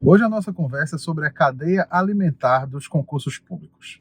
Hoje a nossa conversa é sobre a cadeia alimentar dos concursos públicos.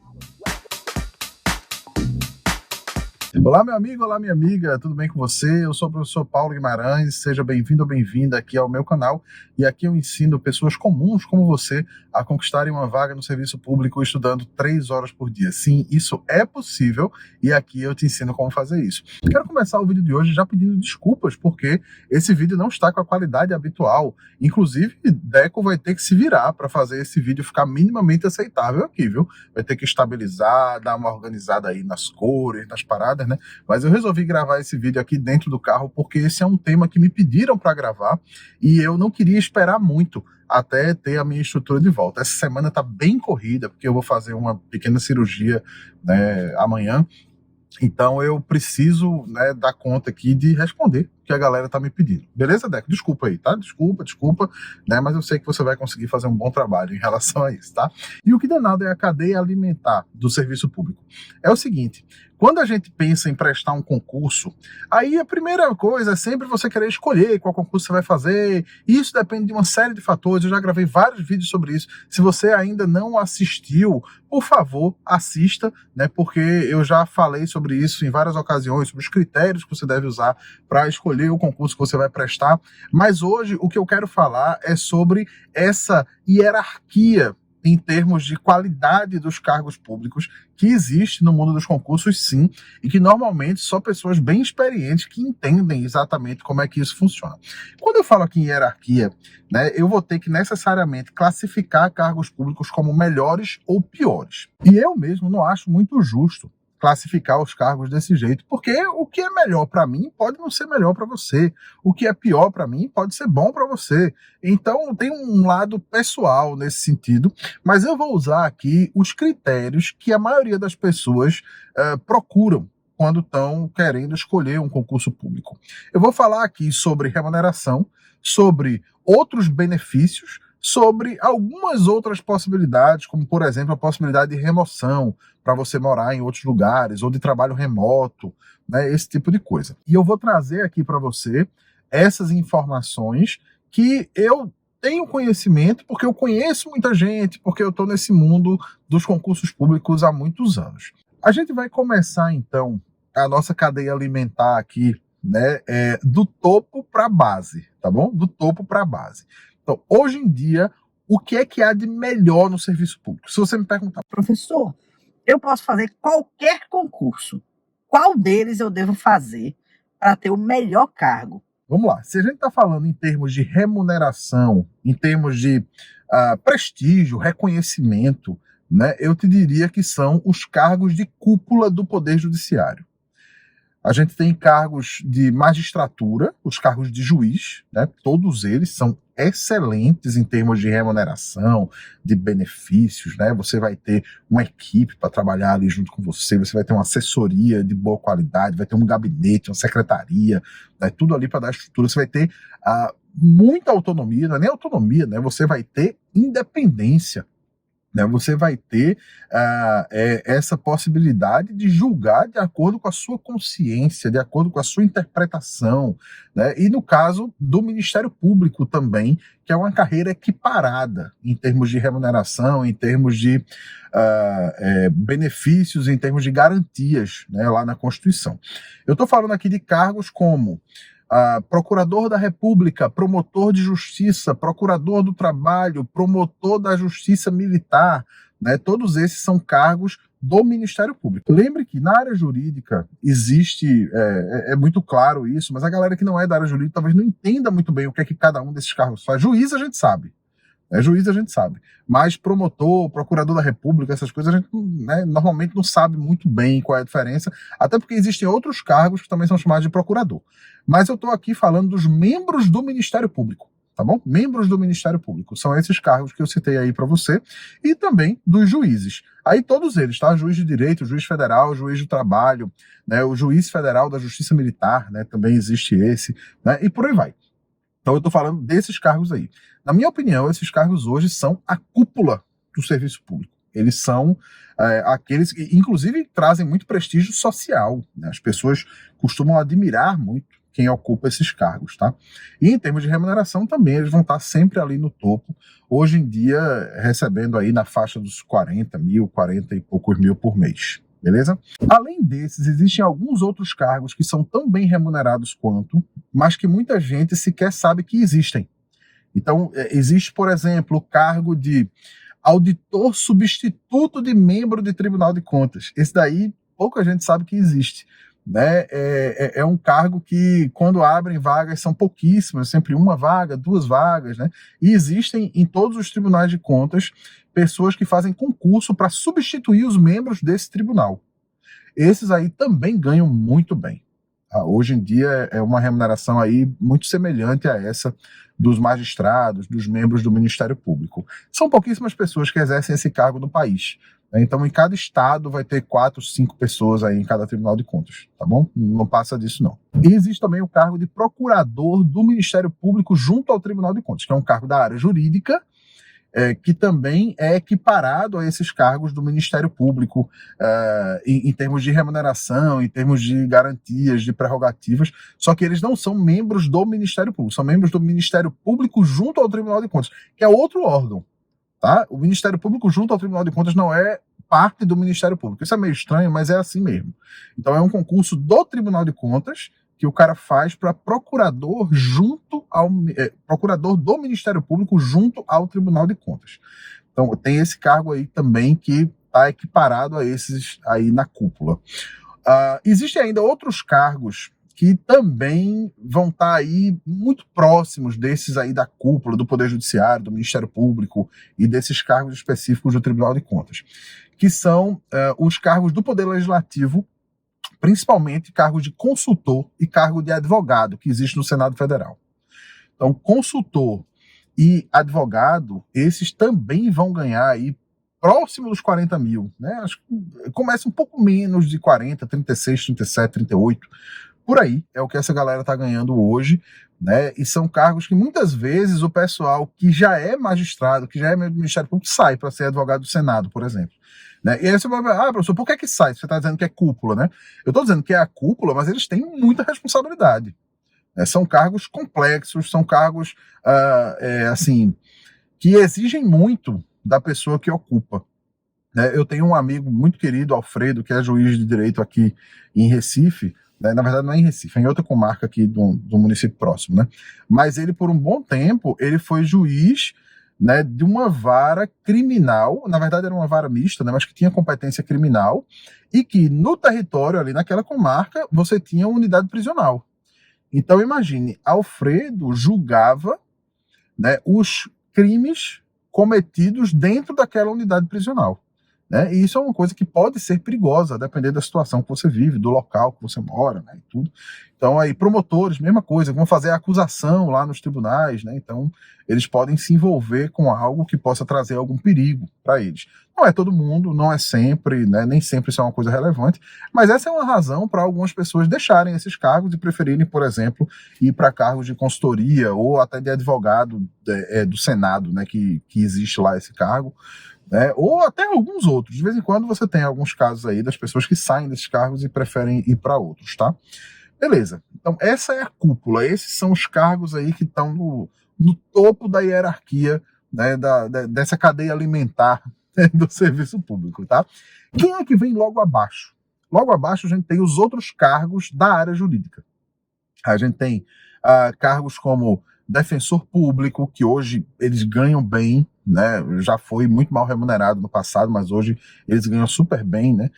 Olá, meu amigo, olá, minha amiga, tudo bem com você? Eu sou o professor Paulo Guimarães, seja bem-vindo ou bem-vinda aqui ao meu canal, e aqui eu ensino pessoas comuns como você a conquistarem uma vaga no serviço público estudando 3 horas por dia. Sim, isso é possível, e aqui eu te ensino como fazer isso. Quero começar o vídeo de hoje já pedindo desculpas, porque esse vídeo não está com a qualidade habitual. Inclusive, Deco vai ter que se virar para fazer esse vídeo ficar minimamente aceitável aqui, viu? Vai ter que estabilizar, dar uma organizada aí nas cores, nas paradas, né? Mas eu resolvi gravar esse vídeo aqui dentro do carro porque esse é um tema que me pediram para gravar e eu não queria esperar muito até ter a minha estrutura de volta. Essa semana tá bem corrida, porque eu vou fazer uma pequena cirurgia, né, amanhã. Então eu preciso, né, dar conta aqui de responder o que a galera tá me pedindo. Beleza, Deco? Desculpa aí, tá? Desculpa, né? Mas eu sei que você vai conseguir fazer um bom trabalho em relação a isso, tá? E o que danado é a cadeia alimentar do serviço público. É o seguinte, quando a gente pensa em prestar um concurso, aí a primeira coisa é sempre você querer escolher qual concurso você vai fazer, e isso depende de uma série de fatores. Eu já gravei vários vídeos sobre isso. Se você ainda não assistiu, por favor, assista, né? Porque eu já falei sobre isso em várias ocasiões, sobre os critérios que você deve usar para escolher o concurso que você vai prestar. Mas hoje o que eu quero falar é sobre essa hierarquia em termos de qualidade dos cargos públicos que existe no mundo dos concursos, sim, e que normalmente só pessoas bem experientes que entendem exatamente como é que isso funciona. Quando eu falo aqui em hierarquia, né, eu vou ter que necessariamente classificar cargos públicos como melhores ou piores. E eu mesmo não acho muito justo classificar os cargos desse jeito, porque o que é melhor para mim pode não ser melhor para você, o que é pior para mim pode ser bom para você. Então tem um lado pessoal nesse sentido, mas eu vou usar aqui os critérios que a maioria das pessoas procuram quando estão querendo escolher um concurso público. Eu vou falar aqui sobre remuneração, sobre outros benefícios, sobre algumas outras possibilidades, como por exemplo a possibilidade de remoção para você morar em outros lugares, ou de trabalho remoto, né, esse tipo de coisa. E eu vou trazer aqui para você essas informações que eu tenho conhecimento, porque eu conheço muita gente, porque eu estou nesse mundo dos concursos públicos há muitos anos. A gente vai começar então a nossa cadeia alimentar aqui, né, do topo para a base, tá bom? Do topo para a base. Então, hoje em dia, o que é que há de melhor no serviço público? Se você me perguntar, Professor, eu posso fazer qualquer concurso. Qual deles eu devo fazer para ter o melhor cargo? vamos lá, se a gente está falando em termos de remuneração, em termos de prestígio, reconhecimento, né, eu te diria que são os cargos de cúpula do Poder Judiciário. A gente tem cargos de magistratura, os cargos de juiz, né? Todos eles são excelentes em termos de remuneração, de benefícios, né? Você vai ter uma equipe para trabalhar ali junto com você, você vai ter uma assessoria de boa qualidade, vai ter um gabinete, uma secretaria, né? Tudo ali para dar estrutura. Você vai ter muita autonomia, não é nem autonomia, né? Você vai ter independência. Né, você vai ter essa possibilidade de julgar de acordo com a sua consciência, de acordo com a sua interpretação, né, e no caso do Ministério Público também, que é uma carreira equiparada em termos de remuneração, em termos de benefícios, em termos de garantias, né, lá na Constituição. Eu estou falando aqui de cargos como Procurador da República, Promotor de Justiça, Procurador do Trabalho, Promotor da Justiça Militar, né? Todos esses são cargos do Ministério Público. Lembre que na área jurídica existe, é muito claro isso, mas a galera que não é da área jurídica talvez não entenda muito bem o que é que cada um desses cargos faz. Juiz a gente sabe. Juiz a gente sabe, mas promotor, procurador da República, essas coisas a gente, né, normalmente não sabe muito bem qual é a diferença, até porque existem outros cargos que também são chamados de procurador. Mas eu estou aqui falando dos membros do Ministério Público, tá bom? Membros do Ministério Público, são esses cargos que eu citei aí para você, e também dos juízes. Aí todos eles, tá? Juiz de direito, juiz federal, juiz do trabalho, né, o juiz federal da Justiça Militar, né, também existe esse, né, e por aí vai. Então eu estou falando desses cargos aí. Na minha opinião, esses cargos hoje são a cúpula do serviço público. Eles são aqueles que, inclusive, trazem muito prestígio social, né? As pessoas costumam admirar muito quem ocupa esses cargos, tá? E em termos de remuneração também, eles vão estar sempre ali no topo, hoje em dia recebendo aí na faixa dos 40 mil, 40 e poucos mil por mês, beleza? Além desses, existem alguns outros cargos que são tão bem remunerados quanto, mas que muita gente sequer sabe que existem. Então, existe, por exemplo, o cargo de auditor substituto de membro de Tribunal de Contas. Esse daí, pouca gente sabe que existe, né? É um cargo que, quando abrem vagas, são pouquíssimas, sempre uma vaga, 2 vagas, né? E existem em todos os tribunais de contas pessoas que fazem concurso para substituir os membros desse tribunal. Esses aí também ganham muito bem. Hoje em dia é uma remuneração aí muito semelhante a essa dos magistrados, dos membros do Ministério Público. São pouquíssimas pessoas que exercem esse cargo no país, né? Então, em cada estado vai ter 4, 5 pessoas aí em cada Tribunal de Contas, tá bom? Não passa disso, não. E existe também o cargo de procurador do Ministério Público junto ao Tribunal de Contas, que é um cargo da área jurídica, que também é equiparado a esses cargos do Ministério Público em termos de remuneração, em termos de garantias, de prerrogativas, só que eles não são membros do Ministério Público, são membros do Ministério Público junto ao Tribunal de Contas, que é outro órgão, tá? O Ministério Público junto ao Tribunal de Contas não é parte do Ministério Público. Isso é meio estranho, mas é assim mesmo. Então é um concurso do Tribunal de Contas que o cara faz para procurador procurador do Ministério Público junto ao Tribunal de Contas. Então tem esse cargo aí também que está equiparado a esses aí na cúpula. Existem ainda outros cargos que também vão estar aí muito próximos desses aí da cúpula, do Poder Judiciário, do Ministério Público e desses cargos específicos do Tribunal de Contas, que são os cargos do Poder Legislativo, principalmente cargos de consultor e cargo de advogado que existe no Senado Federal. Então, consultor e advogado, esses também vão ganhar aí próximo dos 40 mil, né? Acho que começa um pouco menos de 40, 36, 37, 38, por aí é o que essa galera está ganhando hoje, né? E são cargos que muitas vezes o pessoal que já é magistrado, que já é membro do Ministério Público, sai para ser advogado do Senado, por exemplo. Né? E aí você vai falar, professor, por que sai? Você está dizendo que é cúpula, né? Eu estou dizendo que é a cúpula, mas eles têm muita responsabilidade. Né? São cargos complexos, são cargos, assim, que exigem muito da pessoa que ocupa. Né? Eu tenho um amigo muito querido, Alfredo, que é juiz de direito aqui em Recife, né? Na verdade não é em Recife, é em outra comarca aqui do município próximo, né? Mas ele, por um bom tempo, ele foi juiz, né, de uma vara criminal, na verdade era uma vara mista, né, mas que tinha competência criminal, e que no território ali naquela comarca você tinha uma unidade prisional. Então imagine, Alfredo julgava, né, os crimes cometidos dentro daquela unidade prisional. Né? E isso é uma coisa que pode ser perigosa, a depender da situação que você vive, do local que você mora, né, e tudo. Então aí promotores, mesma coisa, vão fazer a acusação lá nos tribunais, né? Então eles podem se envolver com algo que possa trazer algum perigo para eles. Não é todo mundo, não é sempre, né? Nem sempre isso é uma coisa relevante, mas essa é uma razão para algumas pessoas deixarem esses cargos e preferirem, por exemplo, ir para cargos de consultoria ou até de advogado do Senado, né? Que existe lá esse cargo. Né, ou até alguns outros. De vez em quando você tem alguns casos aí das pessoas que saem desses cargos e preferem ir para outros, tá? Beleza. Então essa é a cúpula. Esses são os cargos aí que estão no topo da hierarquia, né, dessa cadeia alimentar, né, do serviço público, tá? Quem é que vem logo abaixo? Logo abaixo a gente tem os outros cargos da área jurídica. A gente tem cargos como defensor público, que hoje eles ganham bem, né? Já foi muito mal remunerado no passado, mas hoje eles ganham super bem, né?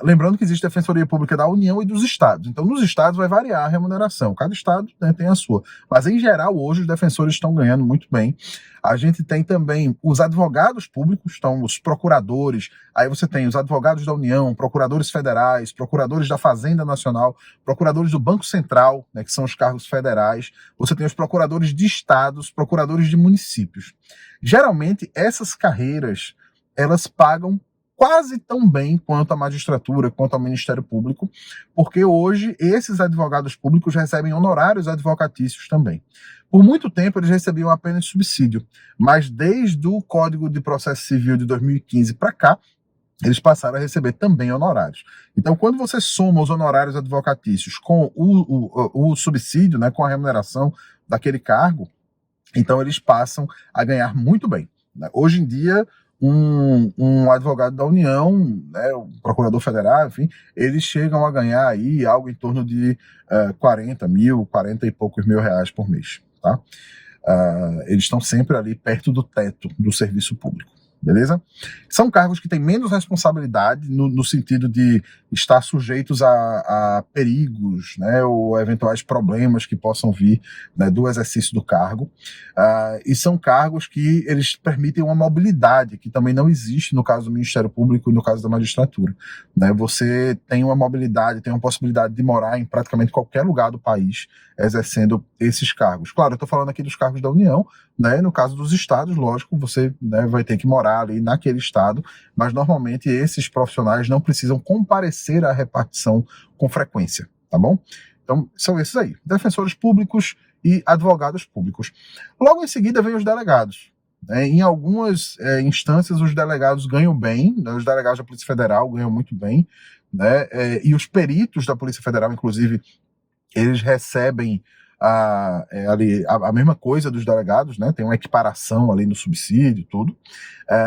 Lembrando que existe a Defensoria Pública da União e dos estados. Então, nos estados vai variar a remuneração. Cada estado, né, tem a sua. Mas, em geral, hoje os defensores estão ganhando muito bem. A gente tem também os advogados públicos, então os procuradores, aí você tem os advogados da União, procuradores federais, procuradores da Fazenda Nacional, procuradores do Banco Central, né, que são os cargos federais, você tem os procuradores de estados, procuradores de municípios. Geralmente, essas carreiras, elas pagam quase tão bem quanto a magistratura, quanto ao Ministério Público, porque hoje esses advogados públicos recebem honorários advocatícios também. Por muito tempo eles recebiam apenas subsídio, mas desde o Código de Processo Civil de 2015 para cá, eles passaram a receber também honorários. Então, quando você soma os honorários advocatícios com o subsídio, né, com a remuneração daquele cargo, então eles passam a ganhar muito bem, né? Hoje em dia, um advogado da União, né, o procurador federal, enfim, eles chegam a ganhar aí algo em torno de 40 mil, 40 e poucos mil reais por mês, tá? Eles estão sempre ali perto do teto do serviço público. Beleza? São cargos que têm menos responsabilidade no sentido de estar sujeitos a perigos, né, ou eventuais problemas que possam vir, né, do exercício do cargo. E são cargos que eles permitem uma mobilidade que também não existe no caso do Ministério Público e no caso da magistratura, né? Você tem uma mobilidade, tem uma possibilidade de morar em praticamente qualquer lugar do país exercendo esses cargos. Claro, eu estou falando aqui dos cargos da União, né? No caso dos estados, lógico, você, né, vai ter que morar ali naquele estado, mas normalmente esses profissionais não precisam comparecer à repartição com frequência, tá bom? Então, são esses aí, defensores públicos e advogados públicos. Logo em seguida vem os delegados. Em algumas instâncias, os delegados ganham bem, né? Os delegados da Polícia Federal ganham muito bem, né? E os peritos da Polícia Federal, inclusive, eles recebem ali a mesma coisa dos delegados, né? Tem uma equiparação ali no subsídio, tudo.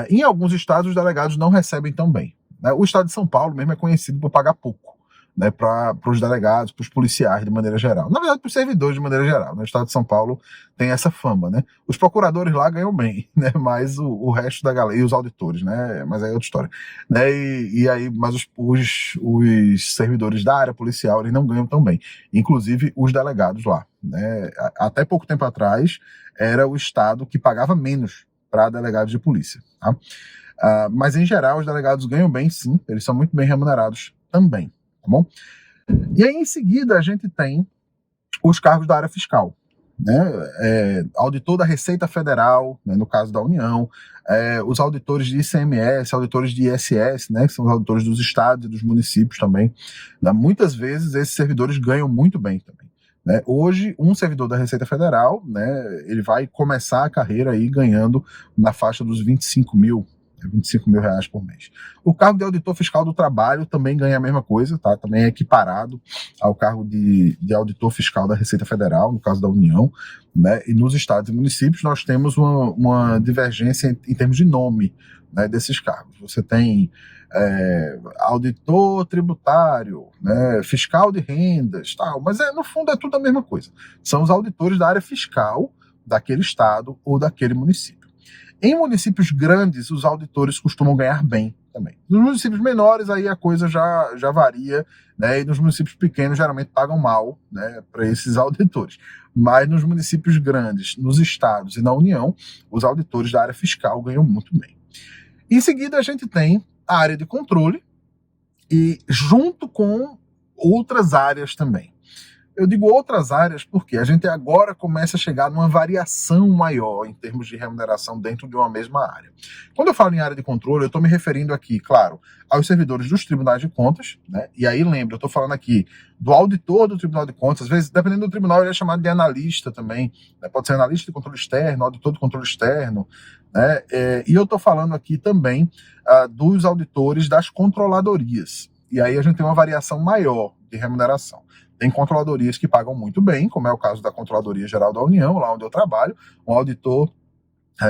Em alguns estados, os delegados não recebem tão bem, né? O estado de São Paulo mesmo é conhecido por pagar pouco, né, para os delegados, para os policiais de maneira geral. Na verdade, para os servidores de maneira geral. No estado de São Paulo tem essa fama, né? Os procuradores lá ganham bem, né? Mas o resto da galera, e os auditores, né? Mas aí é outra história, né? E aí, mas os servidores da área policial, eles não ganham tão bem. Inclusive os delegados lá, né? Até pouco tempo atrás, era o estado que pagava menos para delegados de polícia, tá? Mas em geral, os delegados ganham bem, sim. Eles são muito bem remunerados também. Tá bom? E aí, em seguida, a gente tem os cargos da área fiscal, né? Auditor da Receita Federal, né, no caso da União, os auditores de ICMS, auditores de ISS, né, que são os auditores dos estados e dos municípios também, né? Muitas vezes esses servidores ganham muito bem também, né? Hoje, um servidor da Receita Federal, né, ele vai começar a carreira aí ganhando na faixa dos 25 mil reais por mês. O cargo de auditor fiscal do trabalho também ganha a mesma coisa, tá? Também é equiparado ao cargo de auditor fiscal da Receita Federal, no caso da União, né? E nos estados e municípios nós temos uma divergência em termos de nome, né, desses cargos. Você tem auditor tributário, né, fiscal de rendas, tal, mas no fundo é tudo a mesma coisa. São os auditores da área fiscal daquele estado ou daquele município. Em municípios grandes, os auditores costumam ganhar bem também. Nos municípios menores, aí a coisa já varia, né? E nos municípios pequenos, geralmente pagam mal, né, para esses auditores. Mas nos municípios grandes, nos estados e na União, os auditores da área fiscal ganham muito bem. Em seguida, a gente tem a área de controle, e junto com outras áreas também. Eu digo outras áreas porque a gente agora começa a chegar numa variação maior em termos de remuneração dentro de uma mesma área. Quando eu falo em área de controle, eu estou me referindo aqui, claro, aos servidores dos tribunais de contas, né? E aí lembra, eu estou falando aqui do auditor do Tribunal de Contas, às vezes, dependendo do tribunal, ele é chamado de analista também, né? Pode ser analista de controle externo, auditor de controle externo, né? E eu estou falando aqui também dos auditores das controladorias. E aí a gente tem uma variação maior de remuneração. Tem controladorias que pagam muito bem, como é o caso da Controladoria Geral da União, lá onde eu trabalho. Um auditor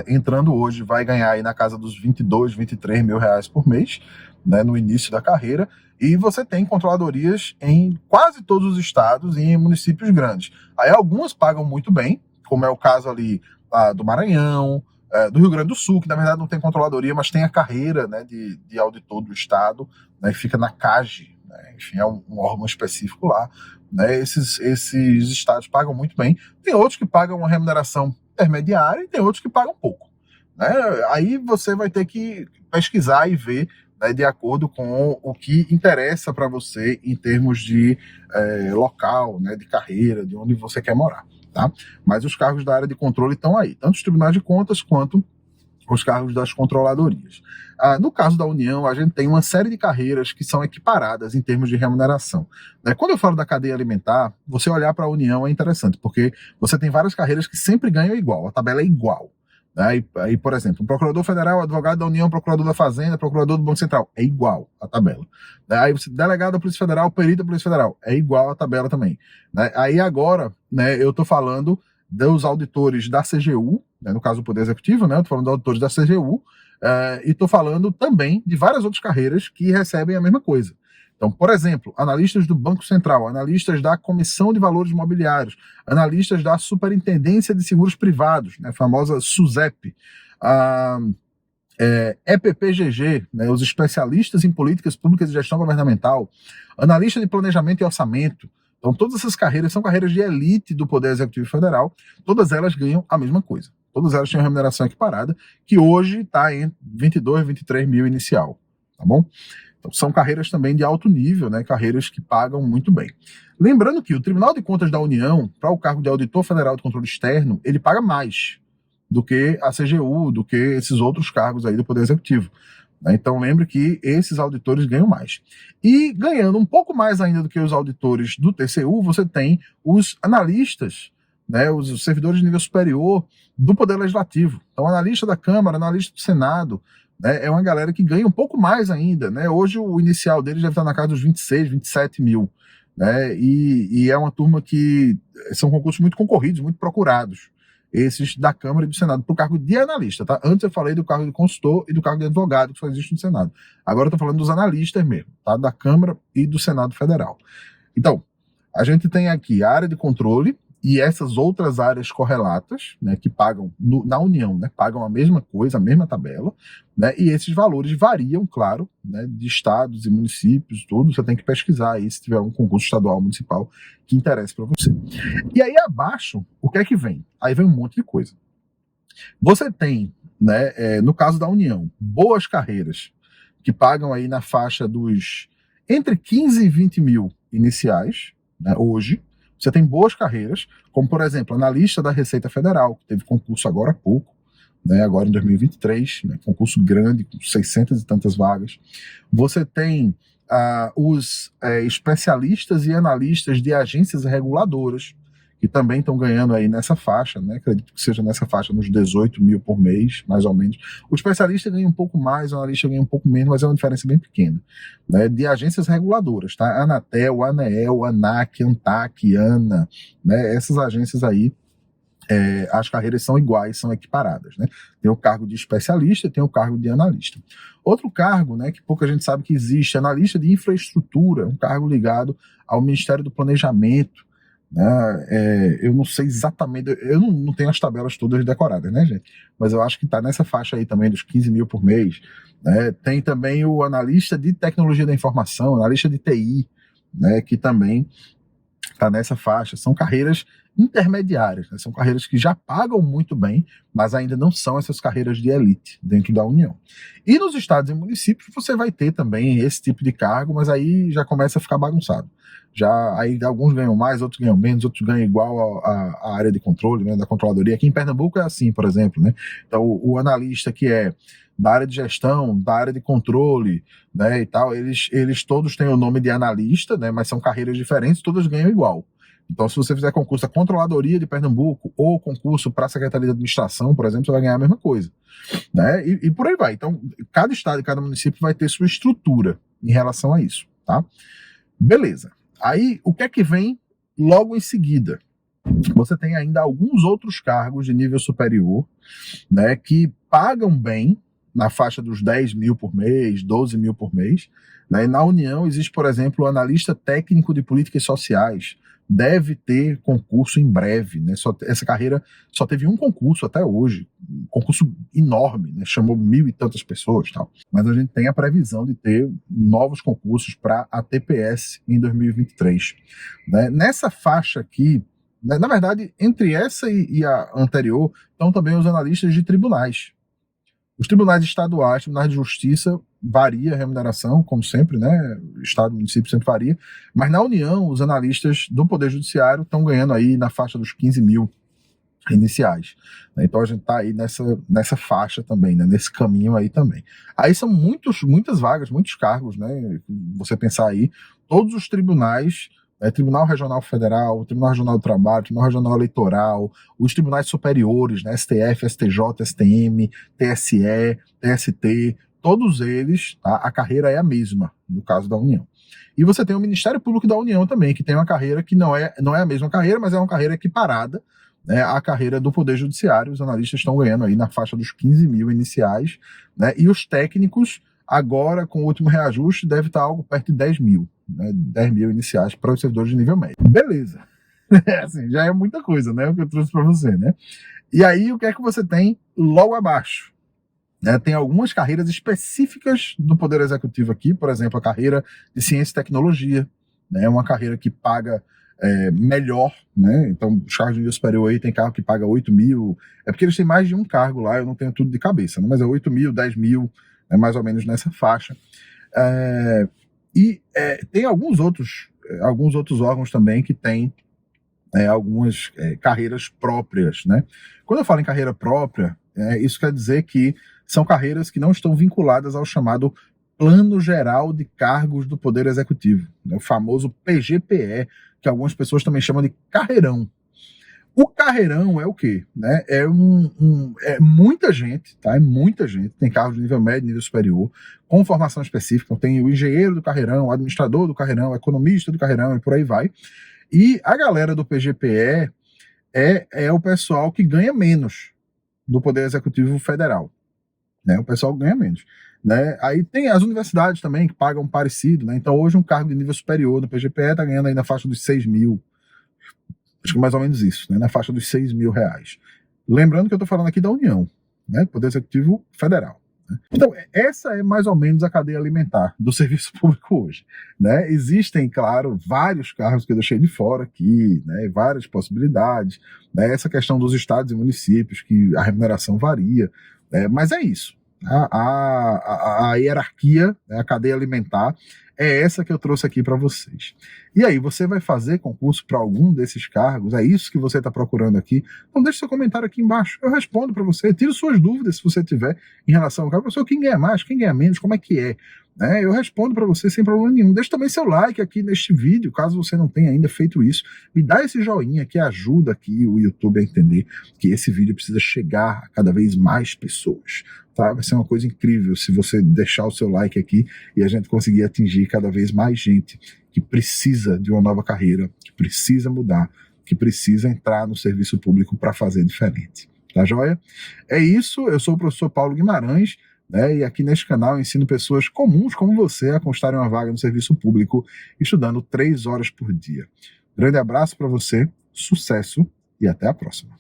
entrando hoje vai ganhar aí na casa dos 22, 23 mil reais por mês, né, no início da carreira. E você tem controladorias em quase todos os estados e em municípios grandes. Aí algumas pagam muito bem, como é o caso ali do Maranhão, do Rio Grande do Sul, que na verdade não tem controladoria, mas tem a carreira, né, de auditor do estado, né, que fica na CAGE, né, enfim, é um órgão específico lá, né. Esses estados pagam muito bem. Tem outros que pagam uma remuneração intermediária e tem outros que pagam pouco, né. Aí você vai ter que pesquisar e ver, né, de acordo com o que interessa para você em termos de local, né, de carreira, de onde você quer morar. Tá? Mas os cargos da área de controle estão aí, tanto os tribunais de contas quanto os cargos das controladorias. No caso da União, a gente tem uma série de carreiras que são equiparadas em termos de remuneração. Quando eu falo da cadeia alimentar, você olhar para a União é interessante, porque você tem várias carreiras que sempre ganham igual, a tabela é igual. Aí, por exemplo, procurador federal, advogado da União, procurador da Fazenda, procurador do Banco Central, é igual a tabela. Aí você, delegado da Polícia Federal, perito da Polícia Federal, é igual a tabela também. Aí agora, eu estou falando dos auditores da CGU, no caso do Poder Executivo, eu estou falando dos auditores da CGU, e estou falando também de várias outras carreiras que recebem a mesma coisa. Então, por exemplo, analistas do Banco Central, analistas da Comissão de Valores Imobiliários, analistas da Superintendência de Seguros Privados, a famosa SUSEP, EPPGG, os especialistas em políticas públicas e gestão governamental, analista de planejamento e orçamento. Então, todas essas carreiras são carreiras de elite do Poder Executivo Federal, todas elas ganham a mesma coisa. Todas elas têm uma remuneração equiparada, que hoje está em 22, 23 mil inicial, tá bom? Então, são carreiras também de alto nível, carreiras que pagam muito bem. Lembrando que o Tribunal de Contas da União, para o cargo de Auditor Federal de Controle Externo, ele paga mais do que a CGU, do que esses outros cargos aí do Poder Executivo. Então, lembre que esses auditores ganham mais. E ganhando um pouco mais ainda do que os auditores do TCU, você tem os analistas, os servidores de nível superior do Poder Legislativo. Então, analista da Câmara, analista do Senado, é uma galera que ganha um pouco mais ainda. Hoje o inicial deles deve estar na casa dos 26, 27 mil. E é uma turma que são concursos muito concorridos, muito procurados. Esses da Câmara e do Senado, para o cargo de analista, tá? Antes eu falei do cargo de consultor e do cargo de advogado, que só existe no Senado. Agora eu estou falando dos analistas mesmo, tá? Da Câmara e do Senado Federal. Então, a gente tem aqui a área de controle e essas outras áreas correlatas, que pagam na União, pagam a mesma coisa, a mesma tabela, e esses valores variam, claro, de estados e municípios, tudo. Você tem que pesquisar aí se tiver um concurso estadual, municipal que interesse para você. E aí abaixo, o que é que vem? Aí vem um monte de coisa. Você tem, no caso da União, boas carreiras que pagam aí na faixa dos entre 15 e 20 mil iniciais, hoje. Você tem boas carreiras, como, por exemplo, analista da Receita Federal, que teve concurso agora há pouco, agora em 2023, concurso grande, com 600 e tantas vagas. Você tem os especialistas e analistas de agências reguladoras, que também estão ganhando aí nessa faixa, acredito que seja nessa faixa, nos 18 mil por mês, mais ou menos. O especialista ganha um pouco mais, o analista ganha um pouco menos, mas é uma diferença bem pequena. De agências reguladoras, tá? Anatel, ANEEL, ANAC, ANTAC, ANA, essas agências aí, as carreiras são iguais, são equiparadas. Tem o cargo de especialista e tem o cargo de analista. Outro cargo, que pouca gente sabe que existe, analista de infraestrutura, um cargo ligado ao Ministério do Planejamento. Eu não sei exatamente, eu não tenho as tabelas todas decoradas, gente? Mas eu acho que está nessa faixa aí também dos 15 mil por mês. Tem também o analista de tecnologia da informação, analista de TI, que também está nessa faixa. São carreiras intermediárias, são carreiras que já pagam muito bem, mas ainda não são essas carreiras de elite dentro da União. E nos estados e municípios você vai ter também esse tipo de cargo, mas aí já começa a ficar bagunçado. Aí alguns ganham mais, outros ganham menos, outros ganham igual a área de controle, da controladoria. Aqui em Pernambuco é assim, por exemplo. Então o analista que é da área de gestão, da área de controle, e tal, eles todos têm o nome de analista, mas são carreiras diferentes, todas ganham igual. Então, se você fizer concurso da Controladoria de Pernambuco ou concurso para a Secretaria de Administração, por exemplo, você vai ganhar a mesma coisa. E por aí vai. Então, cada estado e cada município vai ter sua estrutura em relação a isso. Tá? Beleza. Aí, o que é que vem logo em seguida? Você tem ainda alguns outros cargos de nível superior, que pagam bem, na faixa dos 10 mil por mês, 12 mil por mês. E na União existe, por exemplo, o analista técnico de políticas sociais. Deve ter concurso em breve. Essa carreira só teve um concurso até hoje, um concurso enorme, chamou 1.000 e tantas pessoas, tal. Mas a gente tem a previsão de ter novos concursos para a TPS em 2023. Nessa faixa aqui, na verdade, entre essa e a anterior, estão também os analistas de tribunais. Os tribunais estaduais, tribunais de justiça, varia a remuneração, como sempre, Estado e município sempre varia, mas na União, os analistas do Poder Judiciário estão ganhando aí na faixa dos 15 mil iniciais. Então a gente está aí nessa faixa também, nesse caminho aí também. Aí são muitas vagas, muitos cargos, você pensar aí, todos os tribunais Tribunal Regional Federal, Tribunal Regional do Trabalho, Tribunal Regional Eleitoral, os tribunais superiores, né, STF, STJ, STM, TSE, TST, todos eles, tá, a carreira é a mesma, no caso da União. E você tem o Ministério Público da União também, que tem uma carreira que não é a mesma carreira, mas é uma carreira equiparada, né, à carreira do Poder Judiciário. Os analistas estão ganhando aí na faixa dos 15 mil iniciais, né, e os técnicos, agora, com o último reajuste, deve estar algo perto de 10 mil, né, 10 mil iniciais para os servidores de nível médio. Beleza. Assim, já é muita coisa, né, o que eu trouxe para você, né? E aí, o que é que você tem logo abaixo? Tem algumas carreiras específicas do Poder Executivo aqui, por exemplo, a carreira de Ciência e Tecnologia, né, uma carreira que paga melhor, né? Então, os cargos de nível superior aí tem carro que paga 8 mil, é porque eles têm mais de um cargo lá, eu não tenho tudo de cabeça, né? Mas é 8 mil, 10 mil, mais ou menos nessa faixa. Tem alguns outros órgãos também que têm algumas carreiras próprias, né? Quando eu falo em carreira própria, isso quer dizer que são carreiras que não estão vinculadas ao chamado Plano Geral de Cargos do Poder Executivo, né? O famoso PGPE, que algumas pessoas também chamam de carreirão. O carreirão é o quê? Né? É muita gente, tá? É muita gente. Tem cargos de nível médio, nível superior, com formação específica. Então, tem o engenheiro do carreirão, o administrador do carreirão, o economista do carreirão e por aí vai. E a galera do PGPE é o pessoal que ganha menos do Poder Executivo Federal, né? O pessoal ganha menos, né? Aí tem as universidades também que pagam parecido, né? Então hoje um cargo de nível superior no PGPE está ganhando aí na faixa dos 6 mil, acho que mais ou menos isso, né? Na faixa dos 6 mil reais. Lembrando que eu estou falando aqui da União, né? Poder Executivo Federal. Então, essa é mais ou menos a cadeia alimentar do serviço público hoje, né? Existem, claro, vários cargos que eu deixei de fora aqui, né? Várias possibilidades, né? Essa questão dos estados e municípios, que a remuneração varia, mas é isso. A hierarquia, né, a cadeia alimentar, é essa que eu trouxe aqui para vocês. E aí, você vai fazer concurso para algum desses cargos? É isso que você está procurando aqui? Então deixe seu comentário aqui embaixo, eu respondo para você, tiro suas dúvidas se você tiver em relação ao cargo. Professor, quem ganha mais, quem ganha menos, como é que é? Eu respondo para você sem problema nenhum. Deixe também seu like aqui neste vídeo, caso você não tenha ainda feito isso. Me dá esse joinha que ajuda aqui o YouTube a entender que esse vídeo precisa chegar a cada vez mais pessoas. Tá? Vai ser uma coisa incrível se você deixar o seu like aqui e a gente conseguir atingir cada vez mais gente que precisa de uma nova carreira, que precisa mudar, que precisa entrar no serviço público para fazer diferente. Tá joia? É isso, eu sou o professor Paulo Guimarães, né, e aqui neste canal eu ensino pessoas comuns como você a conquistarem uma vaga no serviço público estudando 3 horas por dia. Grande abraço para você, sucesso e até a próxima.